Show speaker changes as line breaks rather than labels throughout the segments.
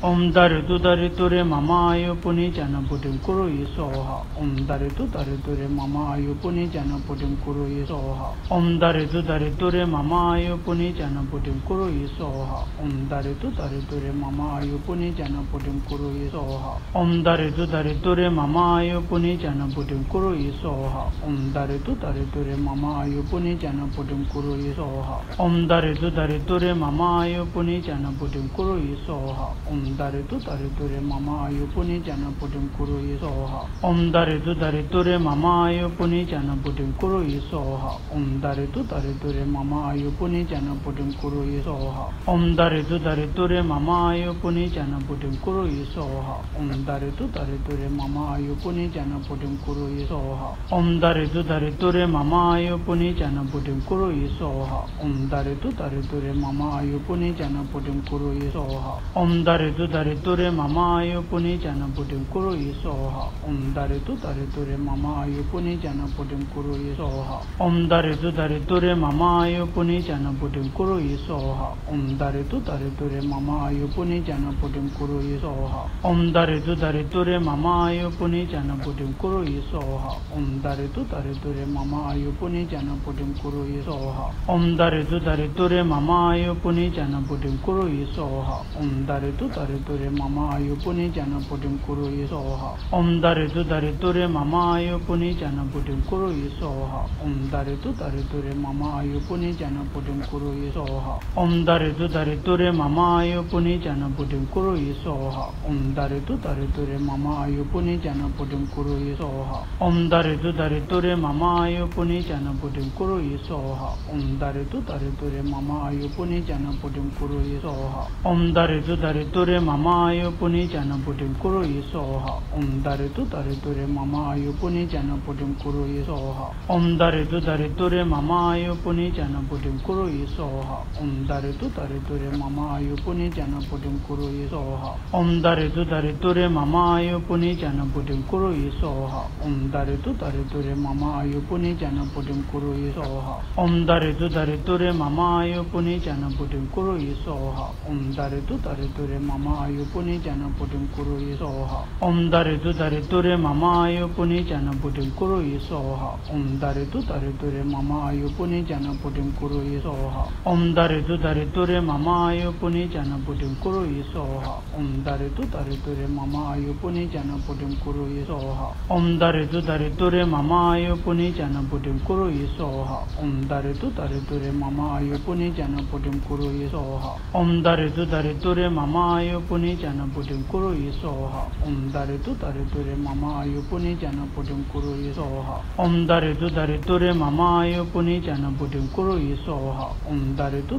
Om Daritu Darituri Mama Ayu Puni Jana Pudim Kuru Isoha. Om Daritu Darituri Mama Ayu Puni Jana Pudim Kuru Isoha. Om Daritu Darituri Mama Ayu Puni Jana Pudim Kuru Isoha. Om Daritu Darituri Mama Ayu Puni Jana Pudim Kuru Isoha. Om Daritu Darituri Mama Ayu Puni Jana Pudim Kuru Isoha. Om Daritu Darituri Mama Ayu Puni Jana Pudim Kuru Isoha. Om Daritu Darituri Mama Ayu Puni Jana Pudim Kuru Isoha. Om Daritu Darituri Mama Ayu Puni Jana Pudim Kuru Isoha. Om Daritu Darituri Mama Ayu Puni Jana Pudim Kuru Isoha. Om Daritu Darituri Mama Ayu Puni Jana Pudim Kuru Isoha. Om Daritu Darituri Mama Ayu Puni Jana Pudim Kuru Isoha. Om Daritu Darituri Mama Ayu Puni Jana Pudim Kuru Isoha. Om Daritu Darituri Mama Ayu Puni Jana Pudim Kuru Isoha. Om Daritu Darituri Mama Ayu Puni Jana Pudim Kuru Isoha. Om Daritu Darituri Mama Ayu Puni Jana Pudim Kuru Isoha. Om Daritu Darituri Mama Ayu Puni Jana Pudim Kuru Isoha. Om Daritu Darituri Mama Ayu Puni Jana Pudim Kuru Isoha. Om Daritu Darituri Mama Ayu Puni Jana Pudim Kuru Isoha. Om Daritu Darituri Mama Ayu Puni Jana Pudim Kuru Isoha. Om Daritu Darituri Mama Ayu Puni Jana Pudim Kuru Isoha. Om Daritu Darituri Mama Ayu Puni Jana Pudim Kuru Isoha. Om Daritu Darituri Mama Ayu Puni Jana Pudim Kuru Isoha. Om Daritu Darituri Mama Ayu Puni Jana Pudim Kuru Isoha. Om Daritu Darituri Mama Ayu Puni Jana Pudim Kuru Isoha. Om Daritu Darituri Mama Ayu Puni Jana Pudim Kuru Isoha. Om Daritu Darituri Mama Ayu Puni Jana Pudim Kuru Isoha. Om Daritu Darituri Mama Ayu Puni Jana Pudim Kuru Isoha. Om Daritu Darituri Mama Ayu Puni Jana Pudim Kuru Isoha. Om Daritu Darituri Mama Ayu Puni Jana Pudim Kuru Isoha. Om Daritu Darituri Mama Ayu Puni Jana Pudim Kuru Isoha. Om Daritu Darituri Mama Ayu Puni Jana Pudim Kuru Isoha. Om Daritu Darituri Mama Ayu Puni Jana Pudim Kuru Isoha. Om Daritu Darituri Mama Ayu Puni Jana Pudim Kuru Isoha. Om Daritu Darituri Mama Ayu Puni Jana Pudim Kuru Isoha. Om Daritu Darituri Mama Ayu Puni Jana Pudim Kuru Isoha. Om Daritu Darituri Mama Ayu Puni Jana Pudim Kuru Isoha. Om Daritu Darituri Mama Ayu Puni Jana Pudim Kuru Isoha. Om Daritu Darituri Mama Ayu Puni Jana Pudim Kuru Isoha. Om Daritu Darituri Mama Ayu Puni Jana Pudim Kuru Isoha. Om Daritu Darituri Mama Ayu Puni Jana Pudim Kuru Isoha. Om Daritu Darituri Mama Ayu Puni Jana Pudim Kuru Isoha. Om Daritu Darituri Mama Ayu Puni Jana Pudim Kuru Isoha. Om Daritu Darituri Mama Ayu Puni Jana Pudim Kuru Isoha. Om Daritu Darituri Mama Ayu Puni Jana Pudim Kuru Isoha. Om Daritu Darituri Mama Ayu Puni Jana Pudim Kuru Isoha. Om Daritu Darituri Mama Ayu Puni Jana Pudim Kuru Isoha. Om Daritu Darituri Mama Ayu Puni Jana Pudim Kuru Isoha. Om Daritu Darituri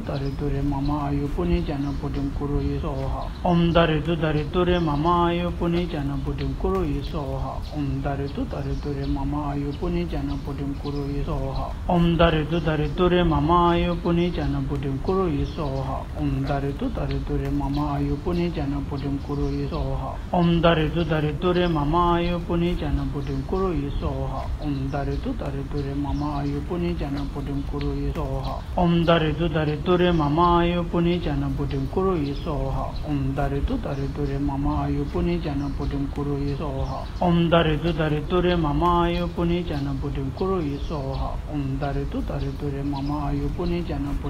Mama Ayu Puni Jana Pudim Kuru Isoha. Om Daritu Darituri Mama Ayu Puni Jana Pudim Kuru Isoha. Om Daritu Darituri Mama Ayu Puni Jana Pudim Kuru Isoha. Om Daritu Darituri Mama Ayu Puni Jana Pudim Kuru Isoha. Om Daritu Darituri Mama Ayu Puni Jana Pudim Kuru Isoha. Om Daritu Darituri Mama Ayu Puni Jana Pudim Kuru Isoha. Om Daritu Darituri Mama Ayu Puni Jana Pudim Kuru Isoha. Om Daritu Darituri Mama Ayu Puni Jana Pudim Kuru Isoha. Om Daritu Darituri Mama Ayu Puni Jana Pudim Kuru Isoha. Om Daritu Darituri Mama Ayu Puni Jana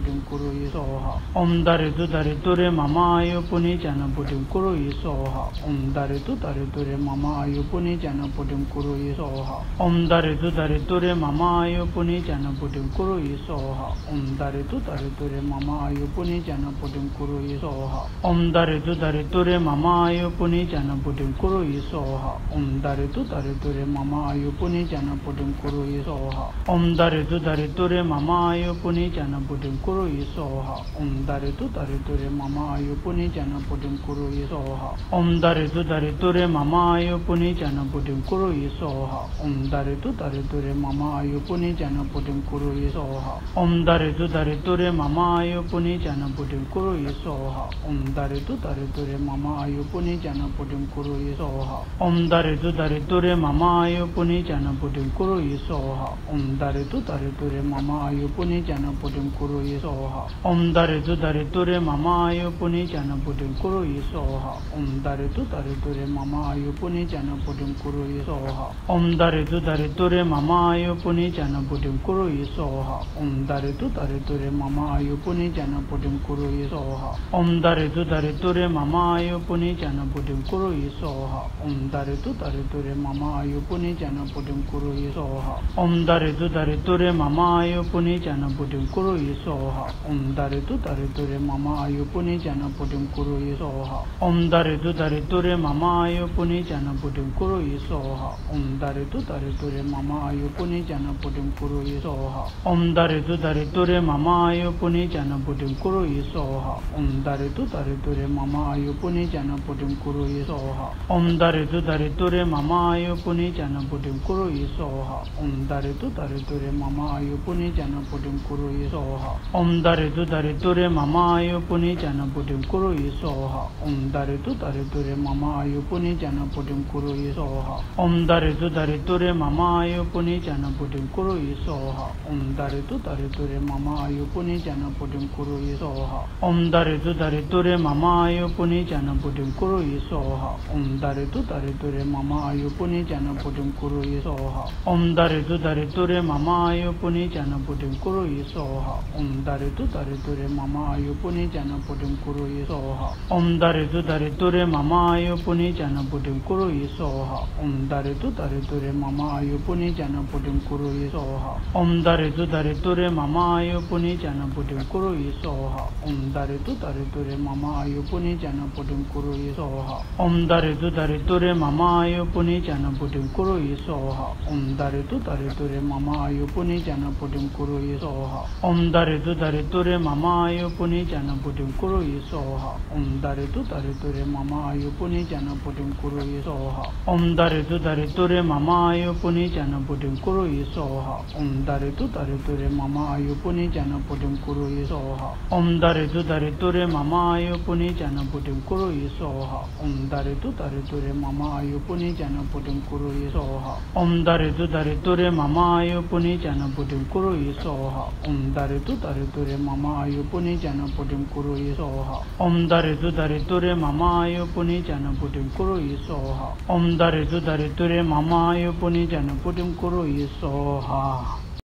Pudim Kuru Isoha. Om Daritu Darituri Mama Ayu Puni Jana Pudim Kuru Isoha. Om Daritu Darituri Mama Ayu Puni Jana Pudim Kuru Isoha. Om Daritu Darituri Mama Ayu Puni Jana Pudim Kuru Isoha. Om Daritu Darituri Mama Ayu Puni Jana Pudim Kuru Isoha. Om Daritu Darituri Mama Ayu Puni Jana Pudim Kuru Isoha. Om Daritu Darituri Mama Ayu Puni Jana Pudim Kuru Isoha. Om Daritu Darituri Mama Ayu Puni Jana Pudim Kuru Isoha. Om Daritu Darituri Mama Ayu Puni Jana Pudim Kuru Isoha. Om Daritu Darituri Mama Ayu Puni Jana Pudim Kuru Isoha. Om Daritu Darituri Mama Ayu Puni Jana Pudim Kuru Isoha. Om Daritu Darituri Mama Ayu Puni Jana Pudim Kuru Isoha. Om Daritu Darituri Mama Ayu Puni Jana Pudim Kuru Isoha. Om Daritu Darituri Mama Ayu Puni Jana Pudim Kuru Isoha. Om Daritu Darituri Mama Ayu Puni Jana Pudim Kuru yi soha Om Daritu Darituri Mama Ayu Puni Jana Pudim Kuru yi soha Om Daritu Darituri Mama Ayu Puni Jana Pudim Kuru yi soha Om Daritu Darituri Mama Ayu Puni Jana Pudim Kuru yi soha Om Daritu Darituri Mama Ayu Puni Jana Pudim Kuru yi soha Om Daritu Darituri Mama Ayu Puni Jana Pudim Kuru yi soha Om Daritu Darituri Mama Ayu Puni Jana Pudim Kuru yi soha Om Daritu Darituri Mama Ayu Puni Jana Pudim Kuru yi soha Om Daritu Darituri Mama Ayu Puni Jana Pudim Kuru yi soha Om Daritu Darituri Mama Ayu Puni Jana Pudim Kuru yi soha Om Daritu Darituri Mama Ayu Puni Jana Pudim Kuru yi soha Om Daritu Darituri Mama Ayu Puni Jana Pudim Kuru yi soha Om Daritu Darituri Mama Ayu Puni Jana Pudim Kuru yi soha Om Daritu Darituri Mama Ayu Puni Jana Pudim Kuru yi soha Om Daritu Darituri Mama Ayu Puni Jana Pudim Kuru yi soha Om Daritu Darituri Mama Ayu Puni Jana Pudim Kuru yi soha Om Daritu Darituri Mama Ayu Puni Jana Pudim Kuru yi soha Om Daritu Darituri Mama Ayu Puni Jana Pudim Kuru yi soha Om Daritu Darituri Mama Ayu Puni Jana Pudim Kuru yi soha Om Daritu Darituri Mama Ayu Puni Jana Pudim Kuru yi soha Om Daritu Darituri Mama Ayu Puni Jana Pudim Kuru yi soha Om Daritu Darituri Mama Ayu Puni Jana Pudim Kuru yi soha Om Daritu Darituri Mama Ayu Puni Jana Pudim Kuru yi soha Om Daritu Darituri Mama Ayu Puni Jana Pudim Kuru yi soha Om Daritu Darituri Mama Ayu Puni Jana Pudim Kuru yi soha Om Daritu Darituri Mama Ayu Puni Jana Pudim Kuru yi soha Om Daritu Darituri Mama Ayu Puni Jana Pudim Kuru yi soha Om Daritu Darituri Mama Ayu Puni Jana Pudim Kuru yi soha Om Daritu Darituri Mama Ayu Puni Jana Pudim Kuru yi soha Om Daritu Darituri Mama Ayu Puni Jana Pudim Kuru yi soha Om Daritu Darituri Mama Ayu Puni Jana Pudim Kuru yi soha Om Daritu Darituri Mama Ayu Puni Jana Pudim Kuru yi soha Om Daritu Darituri Mama Ayu Puni Jana Pudim Kuru yi soha Om Daritu Darituri Mama Ayu Puni Jana Pudim Kuru yi soha Om Daritu Darituri Mama Ayu Puni Jana Pudim Kuru yi soha Om Daritu Darituri Mama Ayu Puni Jana Pudim Kuru yi soha Om Daritu Darituri Mama Ayu Puni Jana Pudim Kuru yi soha Om Daritu Darituri Mama Ayu Puni Jana Pudim Kuru yi soha